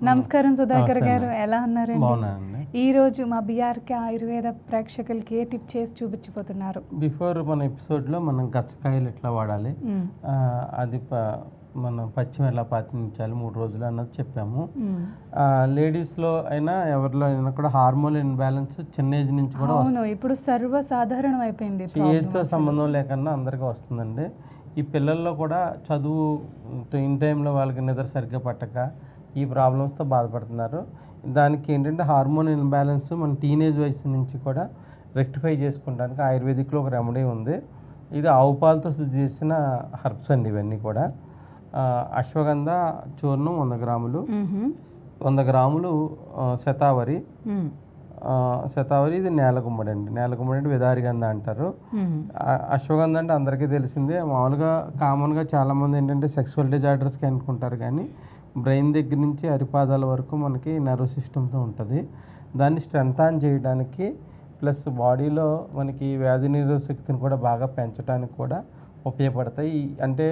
నమస్కారం సుధాకర్ గారు, ఎలా ఉన్నారండి? బాగున్నానండి. ఈ రోజు మా బీఆర్కే ఆయుర్వేద ప్రేక్షకులకి ఏ టిప్ చేసి చూపించబోతున్నారు? బిఫోర్ మన ఎపిసోడ్లో మనం గచ్చకాయలు ఎట్లా వాడాలి, అది మనం పచ్చిమి ఎలా పాటించాలి 3 రోజులు అన్నది చెప్పాము. లేడీస్లో అయినా ఎవరిలో అయినా కూడా హార్మోన్ ఇన్బ్యాలెన్స్ చిన్న ఏజ్ నుంచి కూడా అవును, ఇప్పుడు సర్వసాధారణం అయిపోయింది. ఏజ్తో సంబంధం లేకుండా అందరికీ వస్తుందండి. ఈ పిల్లల్లో కూడా చదువు ఇన్ టైంలో వాళ్ళకి నిద్ర సరిగ్గా పట్టక ఈ ప్రాబ్లమ్స్తో బాధపడుతున్నారు. దానికి ఏంటంటే హార్మోన్ ఇన్బ్యాలెన్స్ మన టీనేజ్ వయసు నుంచి కూడా రెక్టిఫై చేసుకోవడానికి ఆయుర్వేదిక్లో ఒక రెమెడీ ఉంది. ఇది ఆవు పాలతో శుద్ధి చేసిన హర్బ్స్ అండి. ఇవన్నీ కూడా అశ్వగంధ చూర్ణం 100 గ్రాములు, 100 గ్రాములు శతావరి, ఇది నేలగుమ్మడి అండి. నేలగుమ్మడి అంటే విదారిగంధ అంటారు. అశ్వగంధ అంటే అందరికీ తెలిసిందే. మామూలుగా కామన్గా చాలామంది ఏంటంటే సెక్సువల్ డిజార్డర్స్కి అనుకుంటారు, కానీ బ్రెయిన్ దగ్గర నుంచి అరిపాదాల వరకు మనకి నర్వ్ సిస్టమ్తో ఉంటుంది. దాన్ని స్ట్రెంథాన్ చేయడానికి ప్లస్ బాడీలో మనకి వ్యాధి నిరోధక శక్తిని కూడా బాగా పెంచడానికి కూడా ఉపయోగపడతాయి. అంటే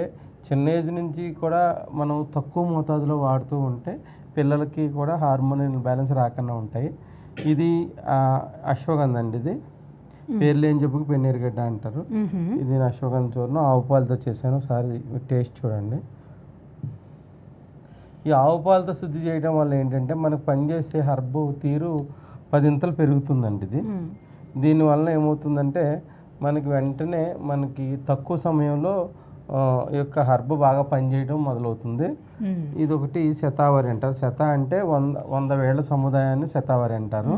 చిన్న ఏజ్ నుంచి కూడా మనం తక్కువ మోతాదులో వాడుతూ ఉంటే పిల్లలకి కూడా హార్మోన్ బ్యాలెన్స్ రాకుండా ఉంటాయి. ఇది అశ్వగంధ అండి. ఇది పేర్లు ఏం చెప్పుకు పెన్నీరుగడ్డ అంటారు. ఇది అశ్వగంధ చూర్ణం ఆవు పాలతో చేశాను. ఒకసారి టేస్ట్ చూడండి. ఈ ఆవు పాలతో శుద్ధి చేయడం వల్ల ఏంటంటే మనకు పనిచేసే హర్బు తీరు 10 ఇంతలు పెరుగుతుందండి. దీనివల్ల ఏమవుతుందంటే మనకి వెంటనే మనకి తక్కువ సమయంలో ఈ యొక్క హర్బ్ బాగా పనిచేయడం మొదలవుతుంది. ఇది ఒకటి శతావరి అంటారు. శత అంటే 100 వేళ్ల సముదాయాన్ని శతావరి అంటారు.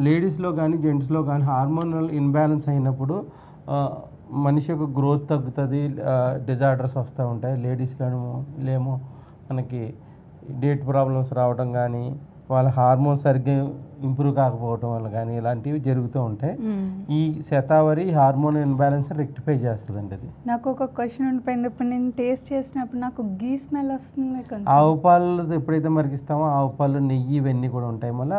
లేడీస్లో కానీ జెంట్స్లో కానీ హార్మోనల్ ఇన్బ్యాలెన్స్ అయినప్పుడు మనిషి యొక్క గ్రోత్ తగ్గుతుంది, డిజార్డర్స్ వస్తూ ఉంటాయి. లేడీస్లోనేమో మనకి డేట్ ప్రాబ్లమ్స్ రావడం కానీ, వాళ్ళ హార్మోన్ సరిగ్గా ఇంప్రూవ్ కాకపోవడం వల్ల కానీ ఇలాంటివి జరుగుతూ ఉంటాయి. ఈ శతావరి హార్మోన్ ఇన్బ్యాలెన్స్ రెక్టిఫై చేస్తుందండి. అది నాకు ఒక క్వశ్చన్ ఉండిపోయింది. ఇప్పుడు నేను టేస్ట్ చేసినప్పుడు నాకు గీ స్మెల్ వస్తుంది. ఆవు పాలు ఎప్పుడైతే మరిగిస్తామో ఆవు పాలు నెయ్యి ఇవన్నీ కూడా ఉంటాయి, మళ్ళీ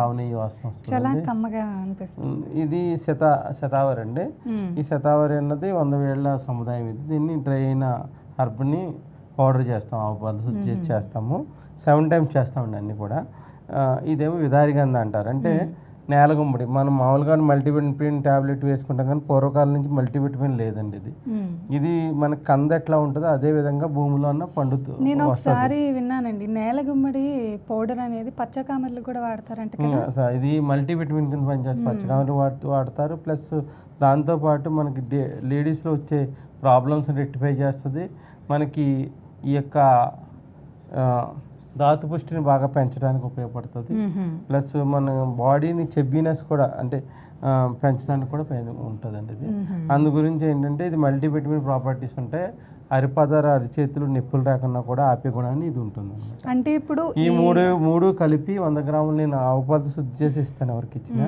ఆవు నెయ్యి వాసన వస్తుంది. చాలా కమ్మగా అనిపిస్తుంది. ఇది శతావరి అండి. ఈ శతావరి అన్నది 100 వేళ్ల సముదాయం. ఇది దీన్ని డ్రై అయిన హర్బ్ని పౌడర్ చేస్తాం, ఆవు పాలు శుద్ధి చేసి చేస్తాము. 7 టైమ్స్ చేస్తామండి అన్నీ కూడా. ఇదేమో విదారిగంధ అంటారు. అంటే నేలగుమ్మడి. మనం మామూలుగా మల్టీవిటమిన్ ట్యాబ్లెట్ వేసుకుంటాం, కానీ పూర్వకాలం నుంచి మల్టీవిటమిన్ లేదండి. ఇది మన కంద ఎట్లా ఉంటుందో అదే విధంగా భూమిలో ఉన్న పండుతూ. నేను ఒకసారి విన్నానండి, నేలగుమ్మడి పౌడర్ అనేది పచ్చకామర్లు కూడా వాడతారంట. ఇది మల్టీవిటమిన్ కింద పనిచేస్తుంది. పచ్చకామర్లు వాడతారు. ప్లస్ దాంతోపాటు మనకి లేడీస్లో వచ్చే ప్రాబ్లమ్స్ రెక్టిఫై చేస్తుంది. మనకి ఈ యొక్క ధాతు పుష్టిని బాగా పెంచడానికి ఉపయోగపడుతుంది. ప్లస్ మన బాడీని చెబ్బీనెస్ కూడా అంటే పెంచడానికి కూడా ఉంటుందండి. ఇది అందు గురించి ఏంటంటే ఇది మల్టీవిటమిన్ ప్రాపర్టీస్ ఉంటాయి. అరిపాదాల అరిచేతులు నొప్పులు రాకుండా కూడా ఆపే గుణాన్ని ఇది ఉంటుంది. అంటే ఇప్పుడు ఈ మూడు కలిపి 100 గ్రాములు నేను ఆవు పాలతో శుద్ధి చేసి ఇస్తాను ఎవరికి ఇచ్చిన.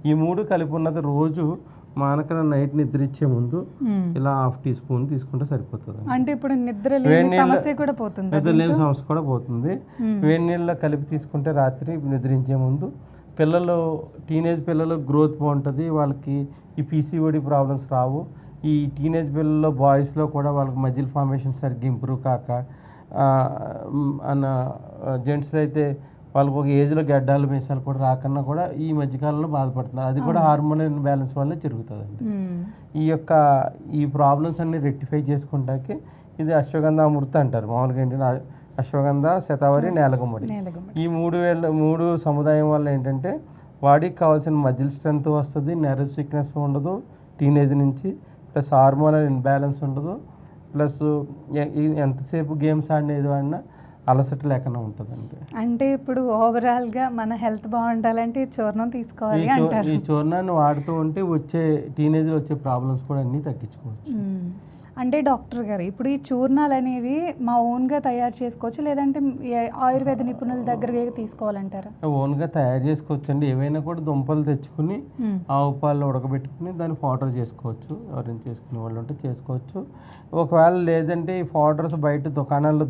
ఈ 3 కలిపి ఉన్నది రోజు మానకన నైట్ నిద్ర ఇచ్చే ముందు ఇలా 1/2 టీ స్పూన్ తీసుకుంటే సరిపోతుంది. అంటే ఇప్పుడు నిద్ర లేని సమస్య కూడా పోతుంది. నిద్ర లేని సమస్య కూడా పోతుంది. వేడి నీళ్ళలో కలిపి తీసుకుంటే రాత్రి నిద్రించే ముందు టీనేజ్ పిల్లలు గ్రోత్ బాగుంటుంది. వాళ్ళకి ఈ పీసీఓడి ప్రాబ్లమ్స్ రావు. ఈ టీనేజ్ పిల్లల్లో బాయ్స్లో కూడా వాళ్ళకి మజిల్ ఫార్మేషన్ సరిగ్గా ఇంప్రూవ్ కాక, జెంట్స్లో అయితే వాళ్ళకి ఒక ఏజ్లో గడ్డాలు మీసాలు కూడా రాకన్నా కూడా ఈ మధ్యకాలంలో బాధపడుతున్నారు. అది కూడా హార్మోన్ ఇన్బ్యాలెన్స్ వల్ల జరుగుతుందండి. ఈ ప్రాబ్లమ్స్ అన్ని రెక్టిఫై చేసుకుంటాకి ఇది అశ్వగంధ అమృత అంటారు. మామూలుగా ఏంటంటే అశ్వగంధ, శతావరి, నేలగుమ్మడి ఈ 3 సముదాయం వల్ల ఏంటంటే బాడీకి కావాల్సిన మజిల్ స్ట్రెంత్ వస్తుంది, నర్వ్ సిక్నెస్ ఉండదు టీనేజ్ నుంచి, ప్లస్ హార్మోనల్ ఇన్బ్యాలెన్స్ ఉండదు, ప్లస్ ఎంతసేపు గేమ్స్ ఆడినేది వాడినా అలసట లేకుండా ఉంటుందండి. అంటే ఇప్పుడు ఓవరాల్గా మన హెల్త్ బాగుండాలంటే ఈ చూర్ణం తీసుకోవాలి అంటారు. ఈ చూర్ణాన్ని వాడుతూ ఉంటే టీనేజ్లో వచ్చే ప్రాబ్లమ్స్ కూడా అన్నీ తగ్గించుకోవచ్చు. అంటే డాక్టర్ గారు, ఇప్పుడు ఈ చూర్ణాలు అనేవి మా ఓన్గా తయారు చేసుకోవచ్చు, లేదంటే ఆయుర్వేద నిపుణుల దగ్గర తీసుకోవాలంటారా? ఓన్గా తయారు చేసుకోవచ్చు అండి. ఏవైనా కూడా దుంపలు తెచ్చుకుని ఆవు పాలు ఉడకబెట్టుకుని దాన్ని పౌడర్ చేసుకోవచ్చు. ఎవరైనా చేసుకునే వాళ్ళు ఉంటే చేసుకోవచ్చు. ఒకవేళ లేదంటే ఈ పౌడర్స్ బయట దుకాణాల్లో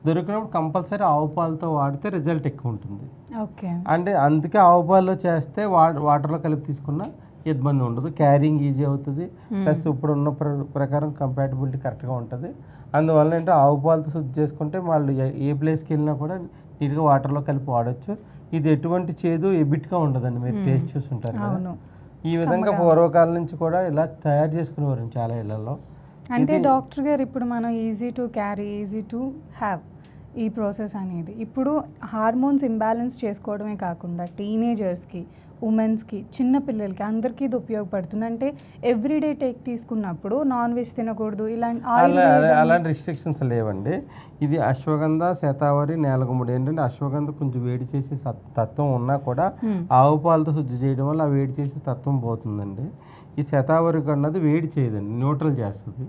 దొరికినప్పుడు కంపల్సరీ ఆవు పాలతో వాడితే రిజల్ట్ ఎక్కువ ఉంటుంది. ఓకే. అంటే అందుకే ఆవు పాలలో చేస్తే వాటర్లో కలిపి తీసుకున్న ఇబ్బంది ఉండదు, క్యారింగ్ ఈజీ అవుతుంది. ప్లస్ ఇప్పుడున్న ప్రకారం కంపాటబిలిటీ కరెక్ట్గా ఉంటుంది. అందువల్ల ఏంటంటే ఆవు పాలతో శుద్ధి చేసుకుంటే వాళ్ళు ఏ ప్లేస్కి వెళ్ళినా కూడా నీట్గా వాటర్లో కలిపి వాడచ్చు. ఇది ఎటువంటి చేదు ఎబిట్గా ఉండదండి, మీరు టేస్ట్ చూస్తుంటారు కదా. ఈ విధంగా పూర్వకాలం నుంచి కూడా ఇలా తయారు చేసుకునేవారు చాలా ఇళ్లలో. అంటే డాక్టర్ గారు ఇప్పుడు మనం easy to carry, easy to have ఈ ప్రాసెస్ అనేది ఇప్పుడు హార్మోన్స్ ఇంబ్యాలెన్స్ చేసుకోవడమే కాకుండా టీనేజర్స్కి, ఉమెన్స్కి, చిన్న పిల్లలకి అందరికీ ఇది ఉపయోగపడుతుంది. అంటే ఎవ్రీడే టేక్ తీసుకున్నప్పుడు నాన్ వెజ్ తినకూడదు అలాంటి రిస్ట్రిక్షన్స్ లేవండి. ఇది అశ్వగంధ, శతావరి, నేలగుమ్మడి. ఏంటంటే అశ్వగంధ కొంచెం వేడి చేసే తత్వం ఉన్నా కూడా ఆవు పాలతో శుద్ధి చేయడం వల్ల ఆ వేడి చేసే తత్వం పోతుందండి. ఈ శతావరి అన్నది వేడి చేయదండి, న్యూట్రల్ చేస్తుంది.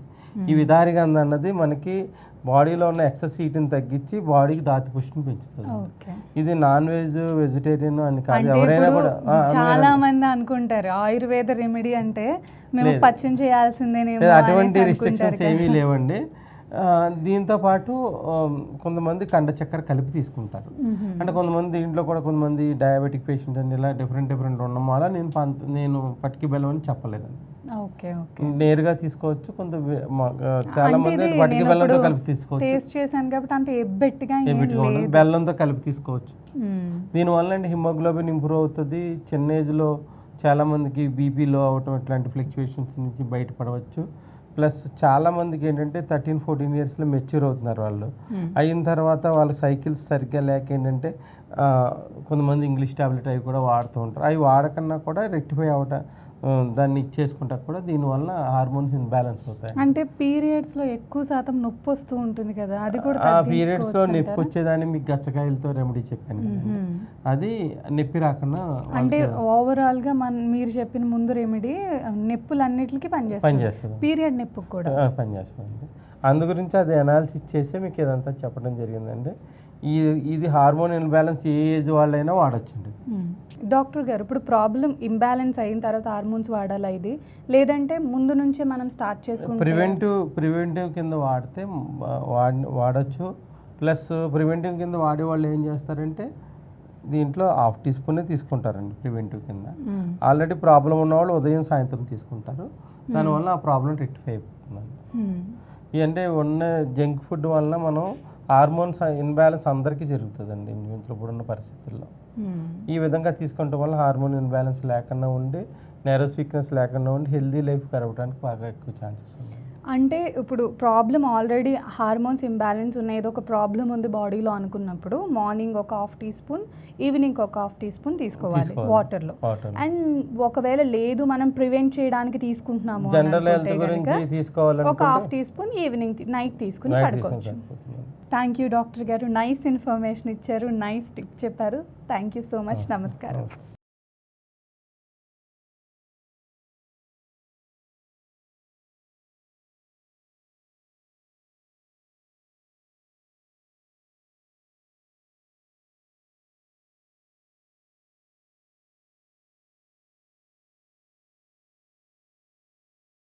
ఈ విదారి గంధ అన్నది మనకి బాడీలో ఉన్న ఎక్సెస్ హీట్ని తగ్గించి బాడీకి దాతి పుష్టిని పెంచుతుంది. ఇది నాన్ వెజ్, వెజిటేరియన్ అని కాదు, ఎవరైనా కూడా. చాలా మంది అనుకుంటారు ఆయుర్వేద రెమెడీ అంటే మేము పచ్చం చేయాల్సిందేనేమో. అటువంటి రిస్ట్రిక్షన్స్ ఏమీ లేవండి. దీంతో పాటు కొంతమంది కండ చక్కెర కలిపి తీసుకుంటారు. అంటే కొంతమంది దీంట్లో కూడా కొంతమంది డయాబెటిక్ పేషెంట్ అని ఇలా డిఫరెంట్ ఉండడం వల్ల నేను పటికి బెల్లం అని చెప్పలేదండి. నేరుగా తీసుకోవచ్చు, చాలా మంది పటికి బెల్లంతో కలిపి తీసుకోవచ్చు. టేస్ట్ చేశాను కాబట్టి అంత ఎబ్బెట్టిగా బెల్లంతో కలిపి తీసుకోవచ్చు. దీనివల్ల అంటే హిమోగ్లోబిన్ ఇంప్రూవ్ అవుతుంది. చిన్న ఏజ్లో చాలా మందికి బీపీ లో అవటం, ఇట్లాంటి ఫ్లక్చువేషన్స్ నుంచి బయటపడవచ్చు. ప్లస్ చాలామందికి ఏంటంటే 13-14 ఇయర్స్లో మెచ్యూర్ అవుతున్నారు వాళ్ళు. అయిన తర్వాత వాళ్ళ సైకిల్స్ సరిగ్గా లేక ఏంటంటే కొంతమంది ఇంగ్లీష్ టాబ్లెట్ అవి కూడా వాడుతూ ఉంటారు. అవి వాడకన్నా కూడా రెక్టిఫై అవటం, దాన్ని ఇచ్చేసుకుంటా కూడా దీనివల్ల హార్మోన్స్ ఇన్బ్యాలెన్స్ అవుతాయి. అంటే పీరియడ్స్లో ఎక్కువ శాతం నొప్పి వస్తూ ఉంటుంది కదా, అది కూడా పీరియడ్స్లో నొప్పి వచ్చేదాన్ని మీకు గచ్చకాయలతో రెమెడీ చెప్పాను కదా, అది నొప్పి రాకుండా. అంటే ఓవరాల్గా మీరు చెప్పిన ముందు రెమెడీ నొప్పులన్నిటికీ పనిచేస్తుంది, పీరియడ్ నొప్పికి కూడా పనిచేస్తుంది. అందు గురించి అది అనాలిసిస్ చేసి మీకు ఇదంతా చెప్పడం జరిగిందండి. ఇది హార్మోన్ ఇన్బ్యాలెన్స్ ఏ ఏజ్ వాళ్ళైనా వాడచ్చండి. డాక్టర్ గారు ఇప్పుడు ప్రాబ్లం ఇంబ్యాలెన్స్ అయిన తర్వాత హార్మోన్స్ వాడాలా ఇది, లేదంటే ముందు నుంచే మనం స్టార్ట్ చేసుకుంటే? ప్రివెంటివ్ కింద వాడితే వాడచ్చు. ప్లస్ ప్రివెంటివ్ కింద వాడే వాళ్ళు ఏం చేస్తారంటే దీంట్లో 1/2 టీ స్పూనే తీసుకుంటారండి ప్రివెంటివ్ కింద. ఆల్రెడీ ప్రాబ్లం ఉన్నవాళ్ళు ఉదయం సాయంత్రం తీసుకుంటారు, దానివల్ల ఆ ప్రాబ్లం రెక్టిఫై అయిపోతుందండి. ఇవంటే ఉన్న జంక్ ఫుడ్ వల్ల మనం హార్మోన్స్ ఇన్బ్యాలెన్స్ అందరికీ జరుగుతుందండి ఇంట్లో ఇప్పుడున్న పరిస్థితుల్లో. ఈ విధంగా తీసుకుంటే వల్ల హార్మోన్ ఇన్బ్యాలెన్స్ లేకుండా ఉండి, నెర్వస్ వీక్నెస్ లేకుండా ఉండి హెల్దీ లైఫ్ గడపడానికి బాగా ఎక్కువ ఛాన్సెస్ ఉన్నాయి. అంటే ఇప్పుడు ప్రాబ్లం ఆల్రెడీ హార్మోన్స్ ఇంబ్యాలెన్స్ ఉన్నాయి, ఏదో ఒక ప్రాబ్లం ఉంది బాడీలో అనుకున్నప్పుడు మార్నింగ్ ఒక 1/2 టీ స్పూన్, ఈవినింగ్ ఒక 1/2 టీ స్పూన్ తీసుకోవాలి వాటర్లో. అండ్ ఒకవేళ లేదు మనం ప్రివెంట్ చేయడానికి తీసుకుంటున్నాము జనరల్ హెల్త్ గురించి తీసుకోవాలంటే ఒక 1/2 టీ స్పూన్ ఈవినింగ్ నైట్ తీసుకుని పడుకోవచ్చు. థ్యాంక్ యూ డాక్టర్ గారు, నైస్ ఇన్ఫర్మేషన్ ఇచ్చారు, నైస్ టిప్ చెప్పారు. Thank you so much. నమస్కారం.